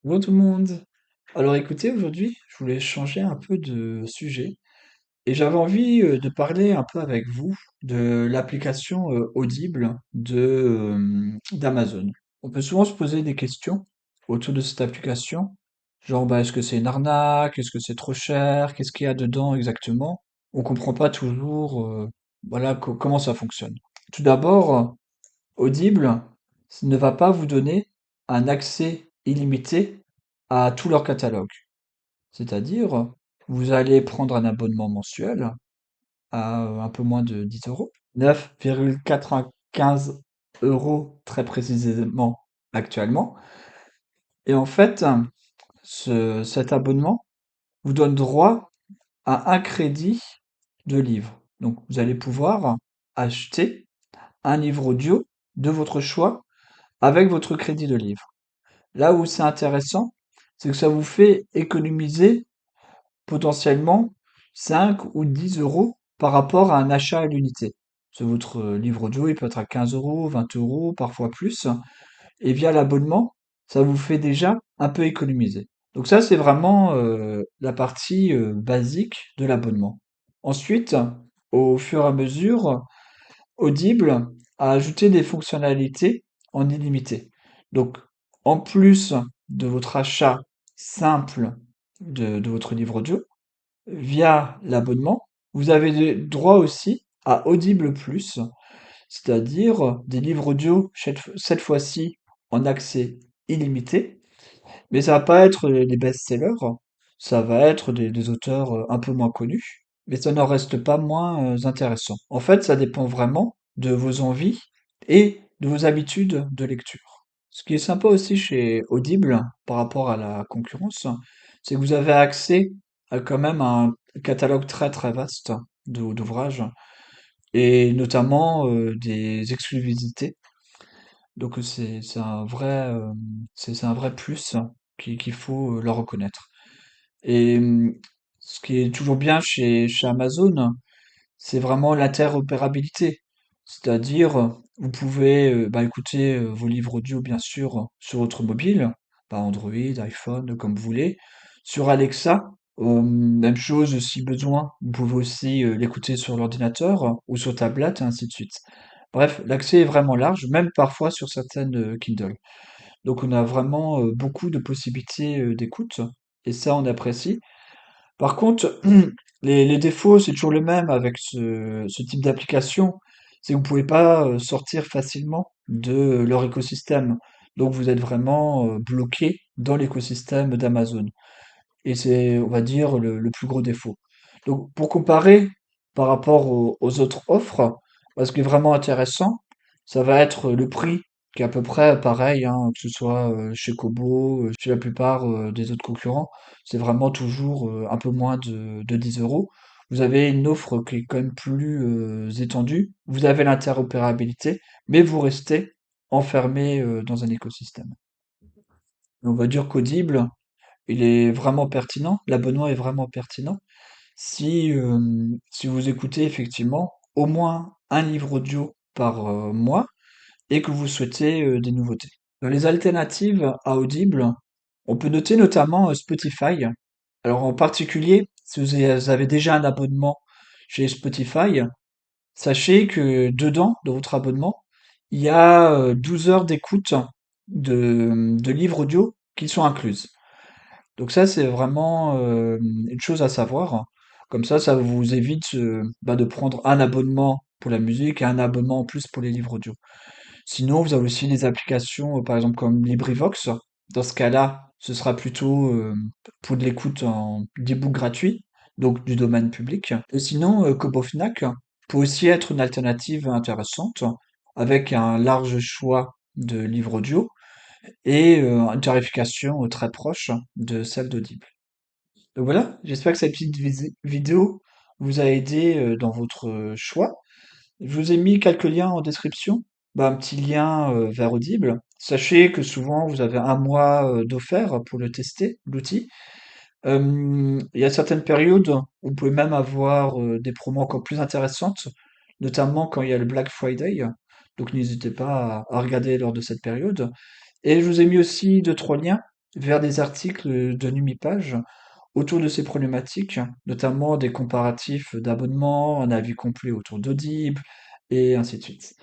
Bonjour tout le monde. Alors écoutez, aujourd'hui, je voulais changer un peu de sujet et j'avais envie de parler un peu avec vous de l'application Audible d'Amazon. On peut souvent se poser des questions autour de cette application, genre bah, est-ce que c'est une arnaque, est-ce que c'est trop cher, qu'est-ce qu'il y a dedans exactement? On comprend pas toujours voilà comment ça fonctionne. Tout d'abord, Audible ne va pas vous donner un accès illimité à tout leur catalogue. C'est-à-dire, vous allez prendre un abonnement mensuel à un peu moins de 10 euros, 9,95 euros très précisément actuellement. Et en fait, cet abonnement vous donne droit à un crédit de livre. Donc, vous allez pouvoir acheter un livre audio de votre choix avec votre crédit de livre. Là où c'est intéressant, c'est que ça vous fait économiser potentiellement 5 ou 10 euros par rapport à un achat à l'unité. Parce que votre livre audio, il peut être à 15 euros, 20 euros, parfois plus. Et via l'abonnement, ça vous fait déjà un peu économiser. Donc ça, c'est vraiment la partie basique de l'abonnement. Ensuite, au fur et à mesure, Audible a ajouté des fonctionnalités en illimité. Donc, en plus de votre achat simple de votre livre audio, via l'abonnement, vous avez droit aussi à Audible Plus, c'est-à-dire des livres audio cette fois-ci en accès illimité, mais ça va pas être les best-sellers, ça va être des auteurs un peu moins connus, mais ça n'en reste pas moins intéressant. En fait, ça dépend vraiment de vos envies et de vos habitudes de lecture. Ce qui est sympa aussi chez Audible par rapport à la concurrence, c'est que vous avez accès à quand même un catalogue très très vaste d'ouvrages et notamment des exclusivités. Donc c'est un vrai c'est un vrai plus qu'il faut leur reconnaître. Et ce qui est toujours bien chez Amazon, c'est vraiment l'interopérabilité. C'est-à-dire, vous pouvez bah, écouter vos livres audio bien sûr sur votre mobile, par Android, iPhone, comme vous voulez. Sur Alexa, même chose si besoin. Vous pouvez aussi l'écouter sur l'ordinateur ou sur tablette, et ainsi de suite. Bref, l'accès est vraiment large, même parfois sur certaines Kindle. Donc on a vraiment beaucoup de possibilités d'écoute, et ça on apprécie. Par contre, les défauts, c'est toujours le même avec ce type d'application, c'est que vous pouvez pas sortir facilement de leur écosystème. Donc vous êtes vraiment bloqué dans l'écosystème d'Amazon. Et c'est, on va dire, le plus gros défaut. Donc, pour comparer par rapport aux autres offres, ce qui est vraiment intéressant, ça va être le prix, qui est à peu près pareil, hein, que ce soit chez Kobo, chez la plupart des autres concurrents, c'est vraiment toujours un peu moins de 10 euros. Vous avez une offre qui est quand même plus étendue, vous avez l'interopérabilité, mais vous restez enfermé dans un écosystème. On va dire qu'Audible, il est vraiment pertinent, l'abonnement est vraiment pertinent si, si vous écoutez effectivement au moins un livre audio par mois et que vous souhaitez des nouveautés. Dans les alternatives à Audible, on peut noter notamment Spotify. Alors en particulier, si vous avez déjà un abonnement chez Spotify, sachez que dedans, dans votre abonnement, il y a 12 heures d'écoute de livres audio qui sont incluses. Donc ça, c'est vraiment une chose à savoir. Comme ça vous évite bah, de prendre un abonnement pour la musique et un abonnement en plus pour les livres audio. Sinon, vous avez aussi des applications, par exemple comme LibriVox. Dans ce cas-là, ce sera plutôt pour de l'écoute en d'e-book gratuit, donc du domaine public. Et sinon, Kobo Fnac peut aussi être une alternative intéressante, avec un large choix de livres audio et une tarification très proche de celle d'Audible. Donc voilà, j'espère que cette petite vidéo vous a aidé dans votre choix. Je vous ai mis quelques liens en description, bah, un petit lien vers Audible. Sachez que souvent vous avez un mois d'offert pour le tester, l'outil. Il y a certaines périodes où vous pouvez même avoir des promos encore plus intéressantes, notamment quand il y a le Black Friday. Donc n'hésitez pas à regarder lors de cette période. Et je vous ai mis aussi deux, trois liens vers des articles de Numipage autour de ces problématiques, notamment des comparatifs d'abonnements, un avis complet autour d'Audible, et ainsi de suite.